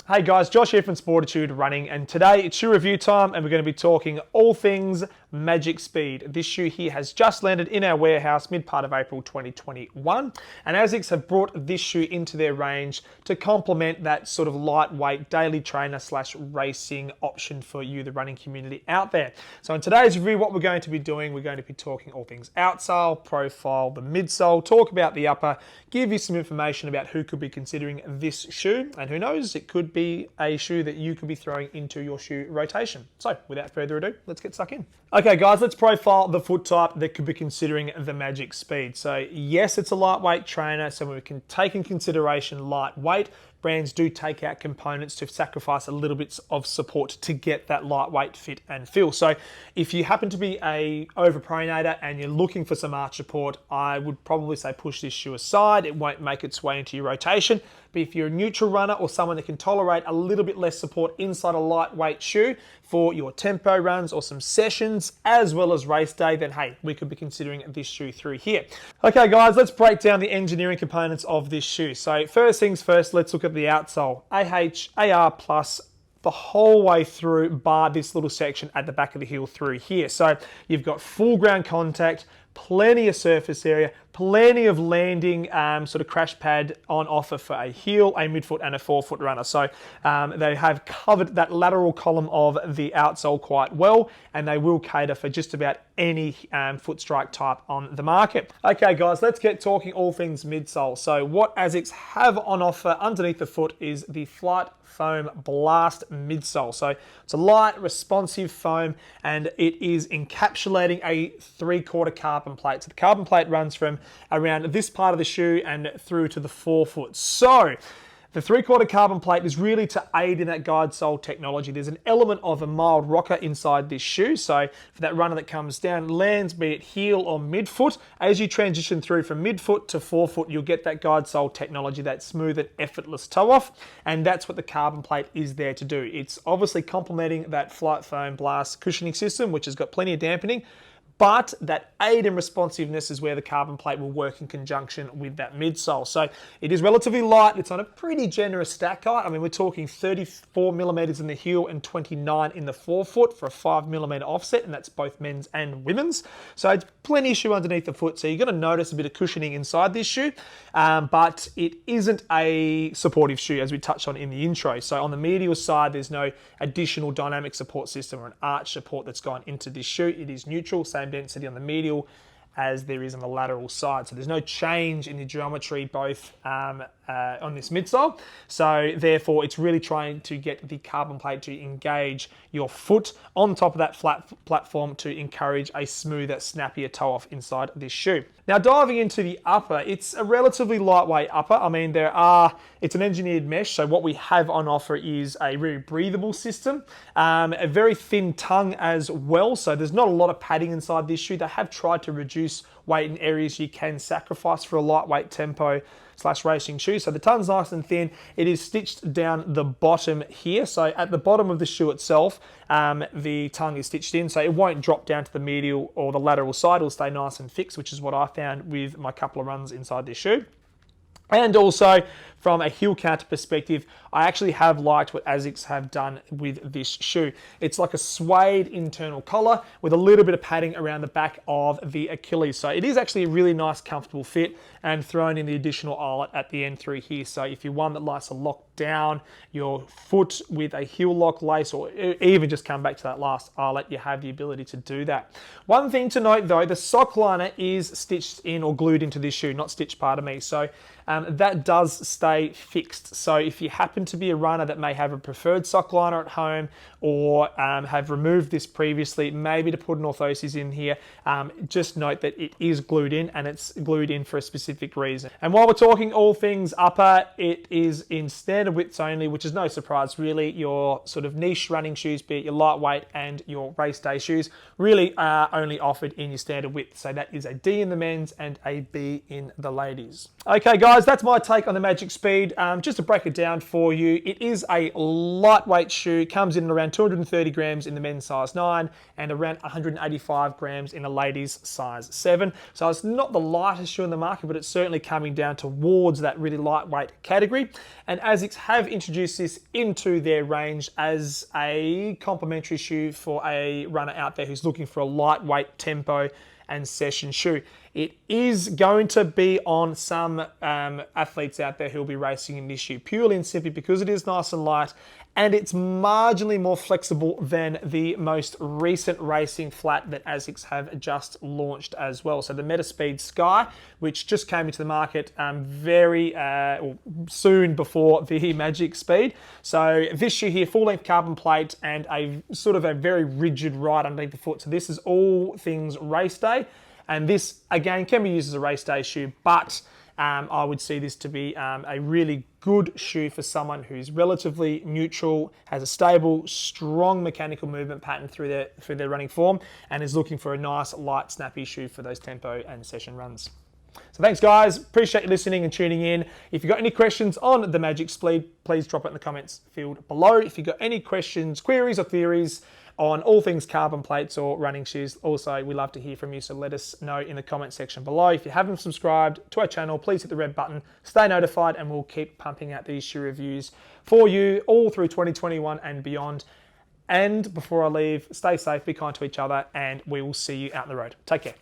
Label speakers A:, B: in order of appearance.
A: Hey guys, Josh here from Sportitude Running, and today it's shoe review time, and we're going to be talking all things Magic Speed. This shoe here has just landed in our warehouse mid part of April 2021, and ASICS have brought this shoe into their range to complement that sort of lightweight daily trainer slash racing option for you, the running community out there. So in today's review, what we're going to be doing, we're going to be talking all things outsole, profile, the midsole, talk about the upper, give you some information about who could be considering this shoe, and who knows, it could be a shoe that you could be throwing into your shoe rotation. So without further ado, let's get stuck in. Okay guys, let's profile the foot type that could be considering the Magic Speed. So yes, it's a lightweight trainer, so we can take in consideration lightweight. Brands do take out components to sacrifice a little bit of support to get that lightweight fit and feel. So if you happen to be a overpronator and you're looking for some arch support, I would probably say push this shoe aside. It won't make its way into your rotation. But if you're a neutral runner or someone that can tolerate a little bit less support inside a lightweight shoe for your tempo runs or some sessions as well as race day, then hey, we could be considering this shoe through here. Okay guys, let's break down the engineering components of this shoe. So first things first, let's look at the outsole. AR plus the whole way through, bar this little section at the back of the heel through here. So you've got full ground contact, plenty of surface area, plenty of landing sort of crash pad on offer for a heel, a midfoot and a forefoot runner. So they have covered that lateral column of the outsole quite well, and they will cater for just about any foot strike type on the market. Okay guys, let's get talking all things midsole. So what ASICS have on offer underneath the foot is the Flight Foam Blast midsole. So it's a light responsive foam, and it is encapsulating a 3/4 carbon plate. So the carbon plate runs from around this part of the shoe and through to the forefoot. So the 3/4 carbon plate is really to aid in that guide sole technology. There's an element of a mild rocker inside this shoe. So for that runner that comes down, lands, be it heel or midfoot, as you transition through from midfoot to forefoot, you'll get that guide sole technology, that smooth and effortless toe off. And that's what the carbon plate is there to do. It's obviously complementing that Flight Foam Blast cushioning system, which has got plenty of dampening. But that aid and responsiveness is where the carbon plate will work in conjunction with that midsole. So it is relatively light. It's on a pretty generous stack height. I mean, we're talking 34 millimeters in the heel and 29 in the forefoot for a 5 millimeter offset, and that's both men's and women's. So it's plenty of shoe underneath the foot. So you're going to notice a bit of cushioning inside this shoe, but it isn't a supportive shoe as we touched on in the intro. So on the medial side, there's no additional dynamic support system or an arch support that's gone into this shoe. It is neutral, same density on the medial as there is on the lateral side. So there's no change in the geometry both on this midsole. So therefore it's really trying to get the carbon plate to engage your foot on top of that flat platform to encourage a smoother, snappier toe off inside this shoe. Now diving into the upper, it's a relatively lightweight upper. I mean, it's an engineered mesh, so what we have on offer is a very breathable system, a very thin tongue as well, so there's not a lot of padding inside this shoe. They have tried to reduce weight in areas you can sacrifice for a lightweight tempo / racing shoe. So the tongue's nice and thin. It is stitched down the bottom here. So at the bottom of the shoe itself, the tongue is stitched in, so it won't drop down to the medial or the lateral side. It'll stay nice and fixed, which is what I found with my couple of runs inside this shoe. And also, from a heel counter perspective, I actually have liked what ASICS have done with this shoe. It's like a suede internal collar with a little bit of padding around the back of the Achilles. So it is actually a really nice, comfortable fit, and thrown in the additional eyelet at the end through here. So if you're one that likes to lock down your foot with a heel lock lace, or even just come back to that last eyelet, you have the ability to do that. One thing to note though, the sock liner is stitched in or glued into this shoe, not stitched, pardon me. So that does stay fixed. So if you happen to be a runner that may have a preferred sock liner at home, or have removed this previously, maybe to put an orthosis in here, just note that it is glued in, and it's glued in for a specific reason. And while we're talking all things upper, it is in standard widths only, which is no surprise really. Your sort of niche running shoes, be it your lightweight and your race day shoes, really are only offered in your standard width. So that is a D in the men's and a B in the ladies. Okay guys, that's my take on the Magic Speed. Speed, just to break it down for you, it is a lightweight shoe. It comes in around 230 grams in the men's size 9 and around 185 grams in the ladies' size 7. So it's not the lightest shoe in the market, but it's certainly coming down towards that really lightweight category. And ASICS have introduced this into their range as a complementary shoe for a runner out there who's looking for a lightweight tempo and session shoe. It is going to be on some athletes out there who will be racing in this shoe, purely and simply because it is nice and light and it's marginally more flexible than the most recent racing flat that ASICS have just launched as well. So the Metaspeed Sky, which just came into the market very soon before the Magic Speed. So this shoe here, full-length carbon plate and a sort of a very rigid ride underneath the foot. So this is all things race day. And this, again, can be used as a race day shoe, but I would see this to be a really good shoe for someone who's relatively neutral, has a stable, strong mechanical movement pattern through their running form, and is looking for a nice, light, snappy shoe for those tempo and session runs. So thanks, guys. Appreciate you listening and tuning in. If you've got any questions on the Magic Speed, please drop it in the comments field below. If you've got any questions, queries, or theories on all things carbon plates or running shoes, also, we love to hear from you, so let us know in the comment section below. If you haven't subscribed to our channel, please hit the red button, stay notified, and we'll keep pumping out these shoe reviews for you all through 2021 and beyond. And before I leave, stay safe, be kind to each other, and we will see you out on the road. Take care.